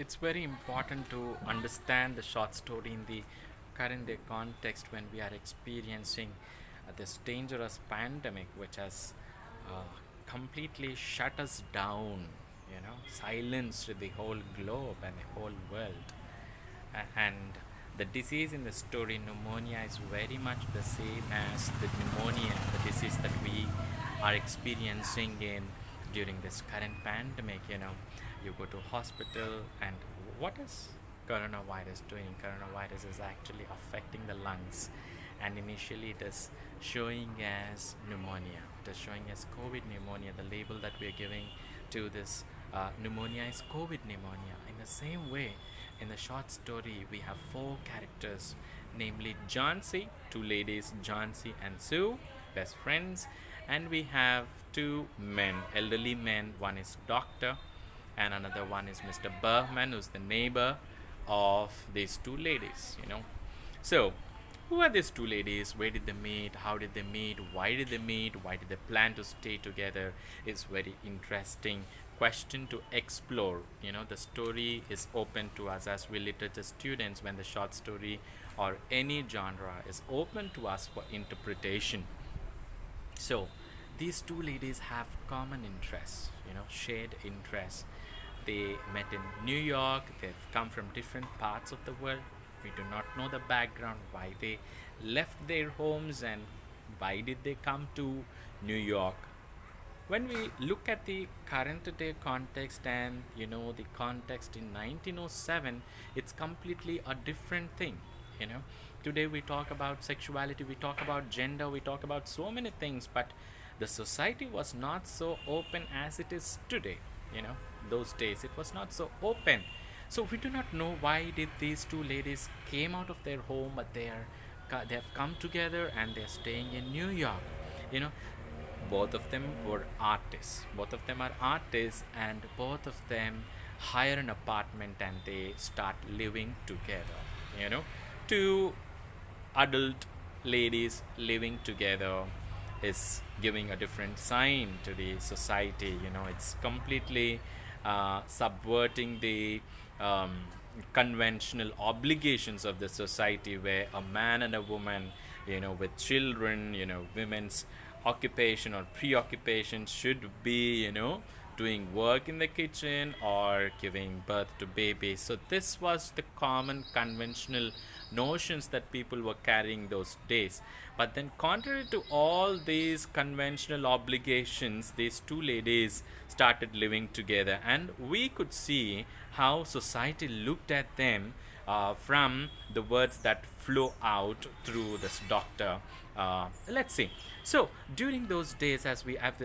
it's very important to understand the short story in the current day context when we are experiencing this dangerous pandemic which has uh, completely shut us down, silenced the whole globe and the whole world. And the disease in the story, pneumonia, is very much the same as the pneumonia, the disease that we are experiencing in during this current pandemic. You go to hospital, and what is coronavirus doing? Coronavirus is actually affecting the lungs, and initially it is showing as pneumonia. It is showing as COVID pneumonia. The label that we are giving to this pneumonia is COVID pneumonia. In the same way, in the short story, we have four characters, namely Jhansi, two ladies, Jhansi and Sue, best friends, and we have two men, elderly men. One is doctor, and another one is Mr. Bergman, who's the neighbor of these two ladies. So, who are these two ladies? Where did they meet? How did they meet? Why did they meet? Why did they plan to stay together? It's very interesting question to explore. The story is open to us as we literature students when the short story or any genre is open to us for interpretation. So, these two ladies have common interests, shared interests. They met in New York, they've come from different parts of the world. We do not know the background, why they left their homes and why did they come to New York. When we look at the current day context and the context in 1907, it's completely a different thing. you know Today we talk about sexuality, we talk about gender, we talk about so many things, but the society was not so open as it is today. Those days it was not so open. So we do not know why did these two ladies came out of their home, but they have come together and they're staying in New York. you know both of them were artists, both of them are artists, and both of them hire an apartment and they start living together. Two adult ladies living together is giving a different sign to the society. It's completely subverting the um, conventional obligations of the society, where a man and a woman, with children, women's occupation or preoccupation should be, doing work in the kitchen or giving birth to babies. So this was the common conventional notions that people were carrying those days. But then, contrary to all these conventional obligations, these two ladies started living together, and we could see how society looked at them from the words that flow out through this doctor. Let's see. So during those days, as we have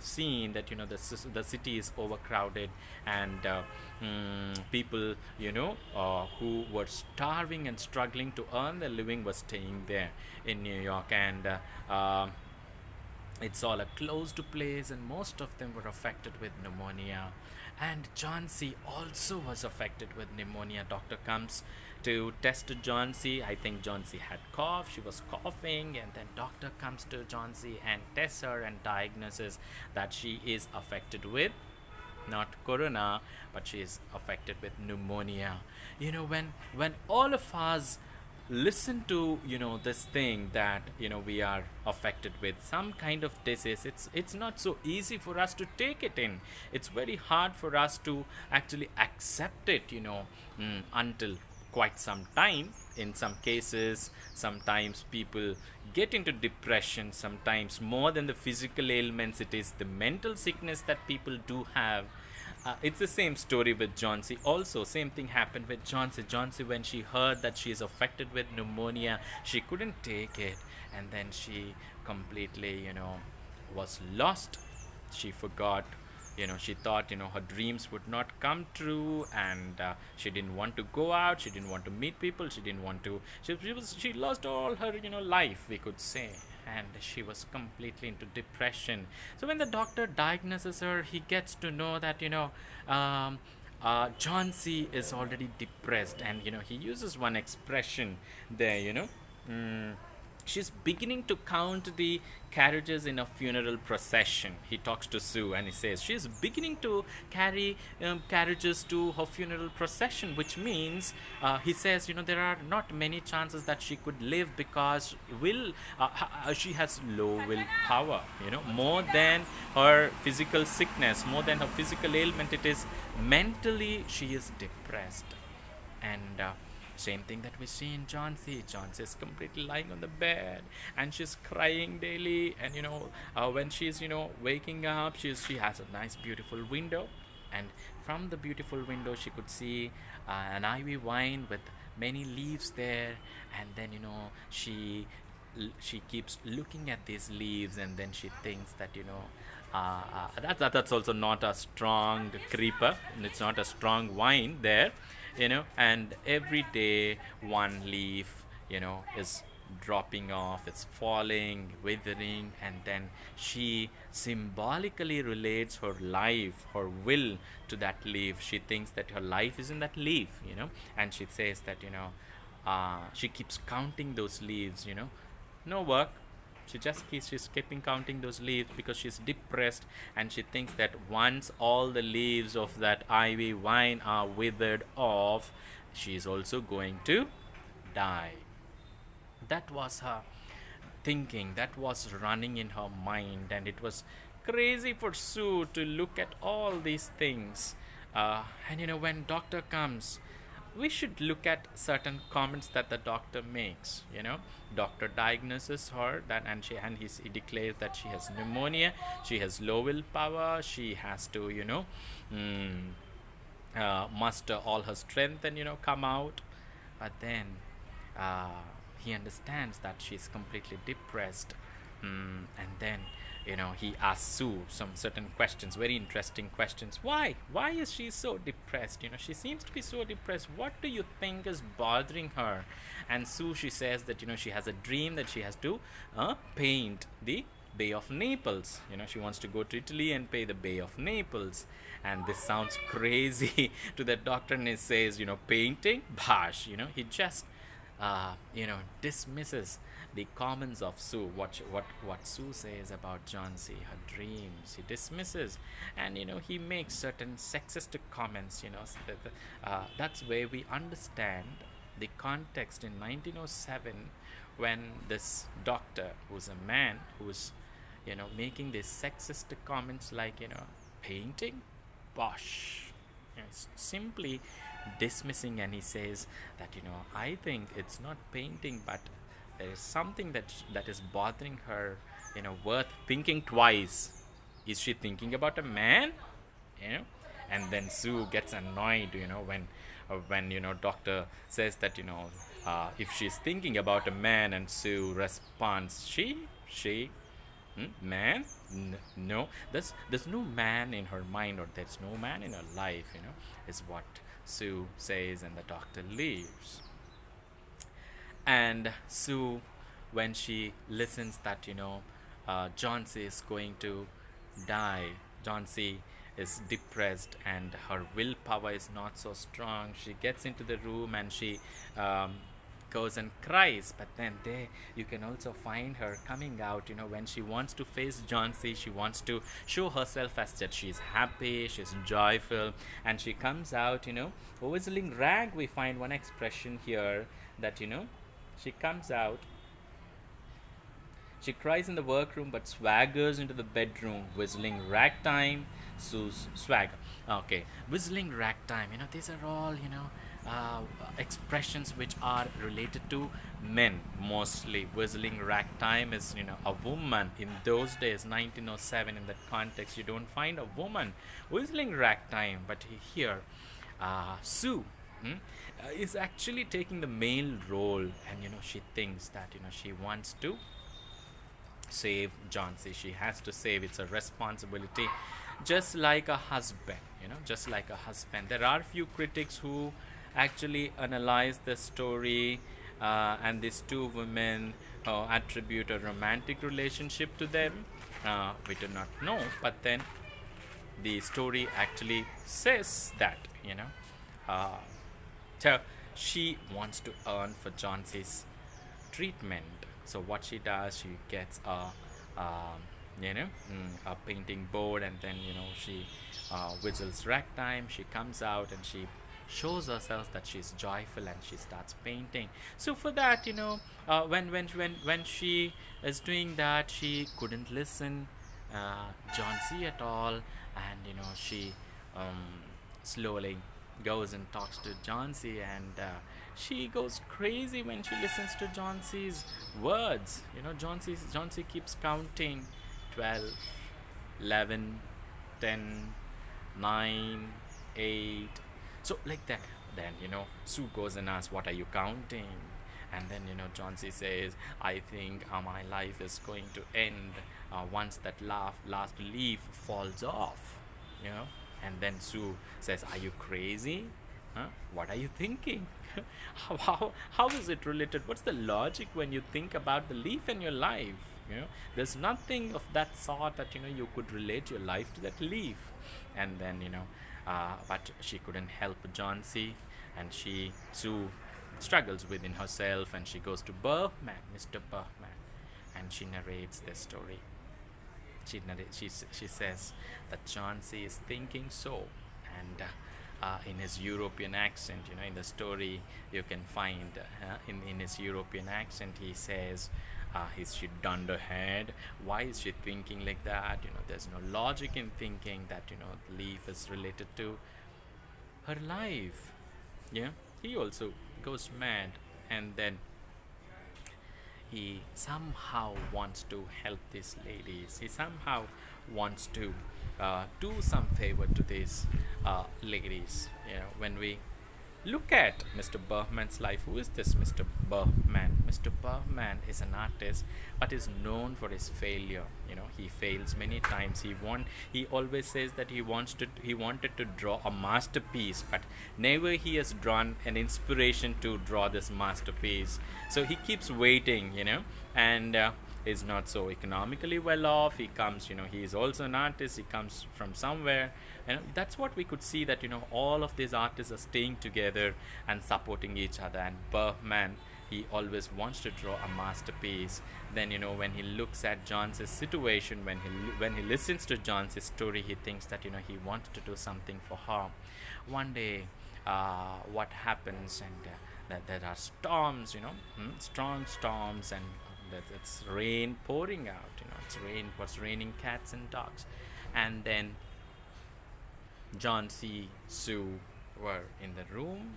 seen that the city is overcrowded, and people who were starving and struggling to earn their living were staying there in New York, and it's all a closed place, and most of them were affected with pneumonia. And Jhansi also was affected with pneumonia. Doctor comes to test Jhansi. I think Jhansi had cough. She was coughing, and then doctor comes to Jhansi and tests her and diagnoses that she is affected with not corona, but she is affected with pneumonia. When all of us listen to this thing that we are affected with some kind of disease, it's not so easy for us to take it in. It's very hard for us to actually accept it, until quite some time. In some cases, sometimes people get into depression. Sometimes, more than the physical ailments, it is the mental sickness that people do have. It's the same story with Jhansi. Also, same thing happened with Jhansi. Jhansi, when she heard that she is affected with pneumonia, she couldn't take it, and then she completely, was lost. She forgot. She thought, her dreams would not come true, and she didn't want to go out. She didn't want to meet people. She didn't want to. She lost all her, life, we could say, and she was completely into depression. So when the doctor diagnoses her, he gets to know that Jhansi is already depressed, and he uses one expression there. Mm, she's beginning to count the carriages in a funeral procession. He talks to Sue and he says she's beginning to carry carriages to her funeral procession, which means he says, there are not many chances that she could live because she has low willpower. More than her physical sickness, more than her physical ailment, it is mentally she is depressed. And same thing that we see in Johnsy. Johnsy is completely lying on the bed and she's crying daily. And when she's waking up, she has a nice beautiful window, and from the beautiful window she could see an ivy vine with many leaves there. And then she keeps looking at these leaves, and then she thinks that that's also not a strong creeper, and it's not a strong vine there. And every day one leaf is dropping off, it's falling, withering, and then she symbolically relates her life, her will, to that leaf. She thinks that her life is in that leaf, and she says that she keeps counting those leaves. No work. She's keeping counting those leaves because she's depressed, and she thinks that once all the leaves of that ivy vine are withered off, she's also going to die. That was her thinking, that was running in her mind, and it was crazy for Sue to look at all these things. And when doctor comes, we should look at certain comments that the doctor makes. Doctor diagnoses her that, and he declares that she has pneumonia, she has low willpower, she has to muster all her strength and come out. But then he understands that she's completely depressed. And then he asks Sue some certain questions, very interesting questions. Why is she so depressed? She seems to be so depressed. What do you think is bothering her? And Sue, she says that she has a dream that she has to paint the Bay of Naples. She wants to go to Italy and paint the Bay of Naples. And this sounds crazy to the doctor, and he says, painting, bash. He just dismisses the comments of Sue, what Sue says about Johnsy, her dreams. He dismisses, and he makes certain sexistic comments. That's where we understand the context in 1907, when this doctor, who's a man, who's making these sexistic comments like painting, bosh. Simply dismissing, and he says that I think it's not painting, but there is something that is bothering her, worth thinking twice. Is she thinking about a man? And then Sue gets annoyed, when doctor says that if she's thinking about a man, and Sue responds, she man? No, there's no man in her mind, or there's no man in her life, is what Sue says, and the doctor leaves. And Sue, when she listens that Johnsy is going to die, Johnsy is depressed and her willpower is not so strong, she gets into the room and she goes and cries. But then there you can also find her coming out, when she wants to face Johnsy, she wants to show herself as that she's happy, she's joyful, and she comes out, whistling rag. We find one expression here that she comes out, she cries in the workroom but swaggers into the bedroom, whistling ragtime. Sue's swagger. Okay, whistling ragtime. These are all expressions which are related to men mostly. Whistling ragtime is a woman. In those days, 1907, in that context, you don't find a woman whistling ragtime. But here, Sue is actually taking the male role, and she thinks that she wants to save Johnsy. She has to save. It's a responsibility, just like a husband. Just like a husband. There are few critics who actually analyze the story, and these two women attribute a romantic relationship to them. We do not know, but then the story actually says that so she wants to earn for Johnsy's treatment. So what she does, she gets um, a painting board, and then she whistles ragtime. She comes out and she shows herself that she's joyful, and she starts painting. So for that, when she is doing that, she couldn't listen John C at all, and she um, slowly goes and talks to John C, and she goes crazy when she listens to John C's words. John C keeps counting 12, 11, 10, 9, 8. So like that. Then Sue goes and asks, "What are you counting?" And then John C says, "I think my life is going to end once that last leaf falls off." You know. And then Sue says, "Are you crazy? Huh? What are you thinking? How is it related? What's the logic when you think about the leaf in your life? There's nothing of that sort that you could relate your life to that leaf." And then but she couldn't help John C, and Sue struggles within herself, and she goes to Bergman, Mr. Bergman, and she narrates this story. She says that John C is thinking so, and in his European accent, in the story you can find in his European accent, he says, is she dunderhead? Why is she thinking like that? There's no logic in thinking that the leaf is related to her life. Yeah, he also goes mad, and then he somehow wants to help these ladies. He somehow wants to do some favor to these ladies. When we look at Mr. Bergman's life, who is this Mr. Bergman? Mr. Bergman is an artist, but is known for his failure. He fails many times. He always says that he wanted to draw a masterpiece, but never he has drawn an inspiration to draw this masterpiece. So he keeps waiting, and is not so economically well off. He comes, he is also an artist. He comes from somewhere, and that's what we could see, that all of these artists are staying together and supporting each other. And Bergman, he always wants to draw a masterpiece. Then when he looks at John's situation, when he listens to John's story, he thinks that he wants to do something for her. One day, what happens, and that there are storms, strong storms, and that it's rain pouring out. It was raining cats and dogs, and then John C, Sue were in the room,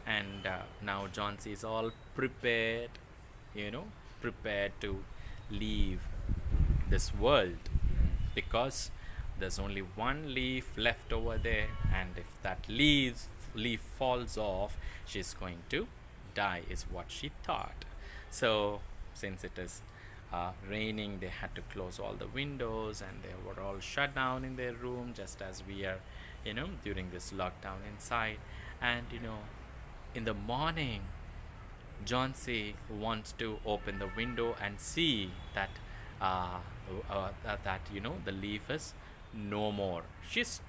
and now John C is all prepared, prepared to leave this world, because there's only one leaf left over there, and if that leaf falls off, she's going to die, is what she thought. So since it is raining, they had to close all the windows, and they were all shut down in their room, just as we are during this lockdown inside. And in the morning, John C wants to open the window and see that the leaf is no more. She's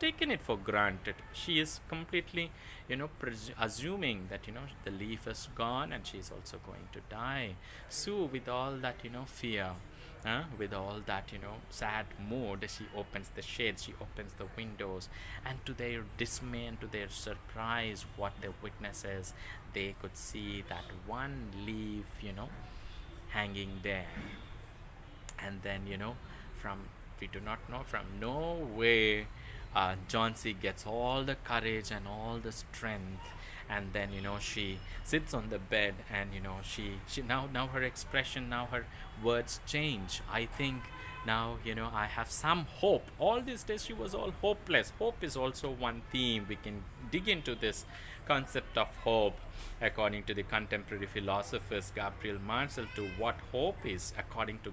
taken it for granted. She is completely assuming that the leaf is gone, and she's also going to die. So with all that fear, with all that sad mood, she opens the shades, she opens the windows, and to their dismay and to their surprise, what they witness is, they could see that one leaf hanging there. And then from, we do not know, from nowhere, John C gets all the courage and all the strength, and then she sits on the bed, and she now her expression, now her words change. I think now I have some hope. All these days she was all hopeless. Hope is also one theme. We can dig into this concept of hope according to the contemporary philosophers Gabriel Marcel, to what hope is according to